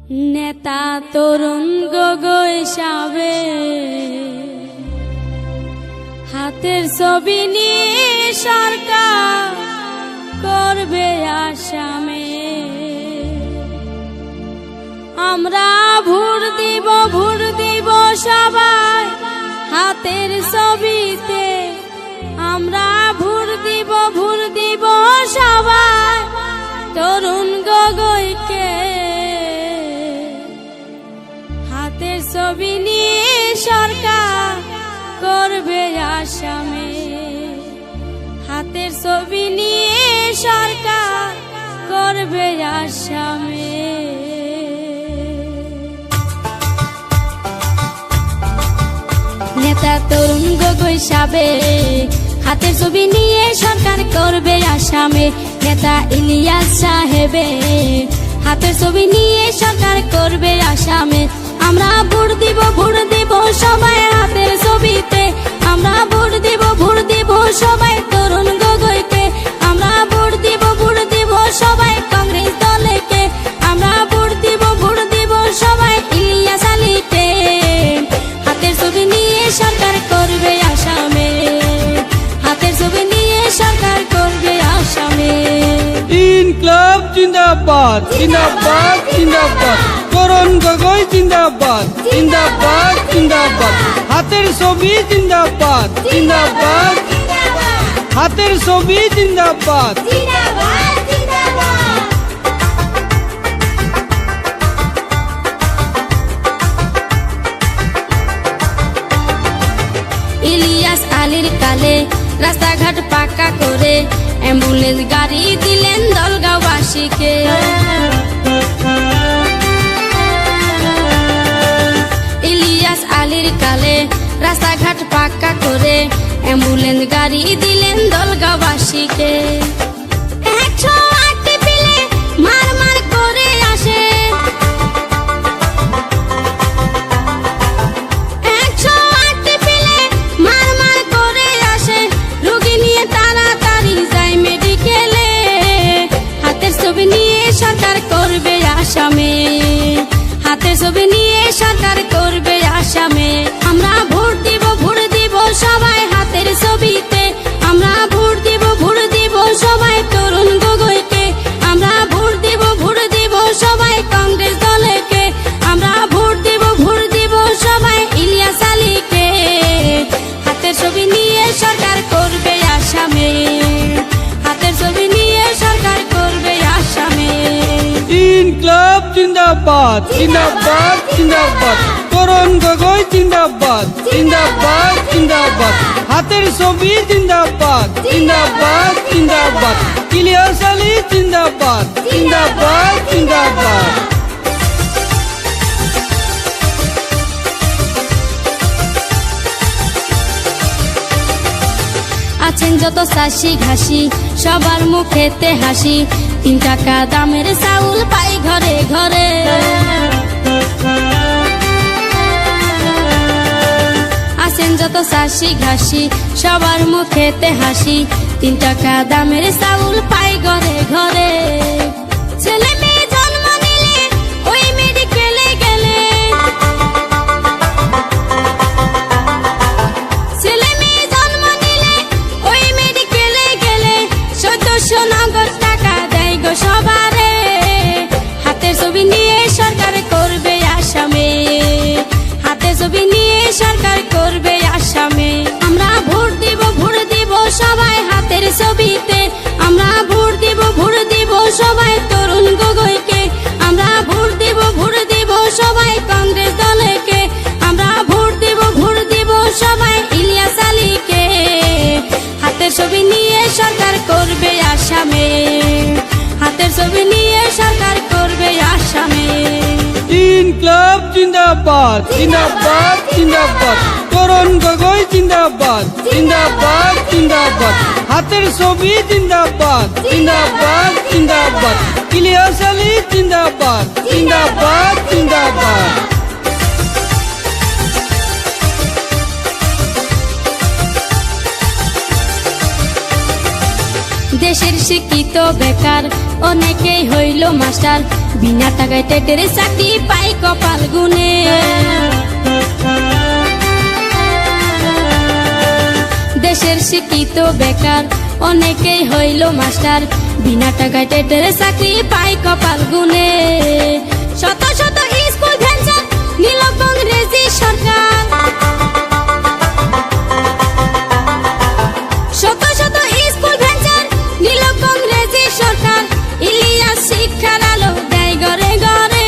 নেতা তরুণ গগৈ সাবে হাতের ছবি নিয়ে সরকার করবে আসামে। আমরা ভোট দিব সবাই হাতের ছবিতে। আমরা ভোট দিব সবাই তরুণ গগৈকে। হাতের ছবি নিয়ে সরকার করবে আসামে। হাতের ছবি নিয়ে সরকার করবে আসামে। নেতা তরুণ গগৈ সাবে হাতের ছবি নিয়ে সরকার করবে আসামে। নেতা ইলিয়াস সাহেবে হাতের ছবি নিয়ে সরকার করবে আসামে। আমরা ভোট দিব সবাই হাতের ছবিতে। আমরা ভোট দিব সবাই তরুণ গগৈকে। আমরা ভোট দিব সবাই কংগ্রেস দলকে। আমরা ভোট দিব সবাই ইলিয়াস আলীকে। হাতের ছবি নিয়ে সরকার করবে আসামে। হাতের ছবি নিয়ে সরকার করবে আসামে। ইনকলাব জিন্দাবাদ জিন্দাবাদ জিন্দাবাদ। তরুণ গগৈ জিন্দাবাদ জিন্দাবাদ জিন্দাবাদ। হাতের ছবি জিন্দাবাদ জিন্দাবাদ। হাতের ছবি জিন্দাবাদ। ইলিয়াস আলীর কালে রাস্তাঘাট পাকা করে অ্যাম্বুলেন্স গাড়ি দিলেন দলগাঁওবাসীকে। ইলিয়াস আলীর কালে রাস্তাঘাট পাকা করে অ্যাম্বুলেন্স গাড়ি দিলেন দলগাঁওবাসীকে। 108 পিলে মার করে আসে। 108 পিলে মার করে আসে। রোগী নিয়ে তাড়াতাড়ি যায় মেডিকেলে। হাতের ছবি নিয়ে সরকার করবে আসামে। হাতের ছবি নিয়ে সরকার করবে আসামে। আমরা ভোট দিব সবাই হাতের ছবিতে। আমরা ভোট দিব সবাই তরুণ গগৈকে। আমরা ভোট দিব সবাই কংগ্রেস দলকে। আমরা ভোট দিব সবাই ইলিয়াস আলীকে। হাতের ছবি নিয়ে সরকার করবে আসামে। হাতের ছবি নিয়ে সরকার করবে আসামে। ইনকলাব জিন্দাবাদ জিন্দাবাদ জিন্দাবাদ। তরুণ গগৈ জিন্দাবাদ জিন্দাবাদ জিন্দাবাদ। হাতের ছবি জিন্দাবাদ জিন্দাবাদ জিন্দাবাদ। ইলিয়াস আলী জিন্দাবাদ জিন্দাবাদ জিন্দাবাদ। আছেন যত চাষি ঘাসি সবার মুখেতে হাসি। 3 টাকা দামের চাউল পাই ঘরে ঘরে। আছেন যত চাষি ঘাসি সবার মুখেতে হাসি। 3 টাকা দামের চাউল পাই ঘরে ঘরে। ছেলে মেয়ে জন্ম নিলে ওই মেডিকেলে গেলে। ছেলে মেয়ে জন্ম নিলে ওই মেডিকেলে গেলে 1400 নগদ টাকা দেয় গো সবারে। হাতের ছবি নিয়ে সরকার করবে আসামে। হাতের ছবি নিয়ে সরকার করবে আসামে। আমরা ভোট দিব সবাই হাতের ছবিতে। আমরা ভোট দিব সবাই তরুণ গগৈকে। আমরা ভোট দিব সবাই কংগ্রেস দলকে। আমরা ভোট দিব সবাই ইলিয়াস আলীকে। হাতের ছবি নিয়ে সরকার করবে আসামে। হাতের ছবি নিয়ে সরকার করবে আসামে। ইনকলাব জিন্দাবাদ জিন্দাবাদ জিন্দাবাদ। তরুণ গগৈ জিন্দাবাদ জিন্দাবাদ জিন্দাবাদ। হাতের ছবি জিন্দাবাদ জিন্দাবাদ জিন্দাবাদ। ইলিয়াস আলী জিন্দাবাদ জিন্দাবাদ জিন্দাবাদ। দেশের শিক্ষিত বেকার অনেকেই হইল মাস্টার, বিনা টাকায় টেটের চাকরি পাই কপাল গুনে। দেশের শিক্ষিত বেকার অনেকেই হইল মাস্টার, বিনা টাকায় টেটের চাকরি পাই কপাল গুনে। শত শত স্কুল ভেঞ্চার নিল কংগ্রেসি সরকার, শত শত স্কুল ভেঞ্চার নিল কংগ্রেসি সরকার। ইলিয়াস শিক্ষার আলো দেয় ঘরে ঘরে,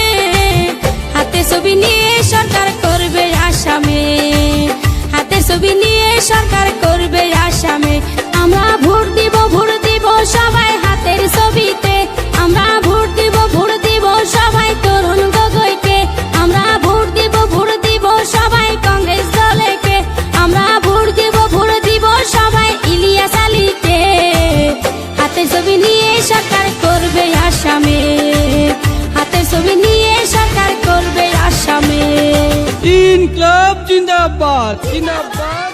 হাতে ছবি নিয়ে সরকার করবে আসামে, হাতে ছবি নিয়ে সরকার করবে আসামে। আমরা ভোট দিব সবাই হাতের ছবিতে, আমরা ভোট দিব সবাই তরুণ গগৈকে, আমরা ভোট দিব সবাই কংগ্রেস দলেকে, আমরা ভোট দিব সবাই ইলিয়াস আলীকে। হাতের ছবি নিয়ে সরকার করবে আসামে, হাতের ছবি নিয়ে সরকার করবে আসামে। ইনকলাব জিন্দাবাদ জিন্দাবাদ।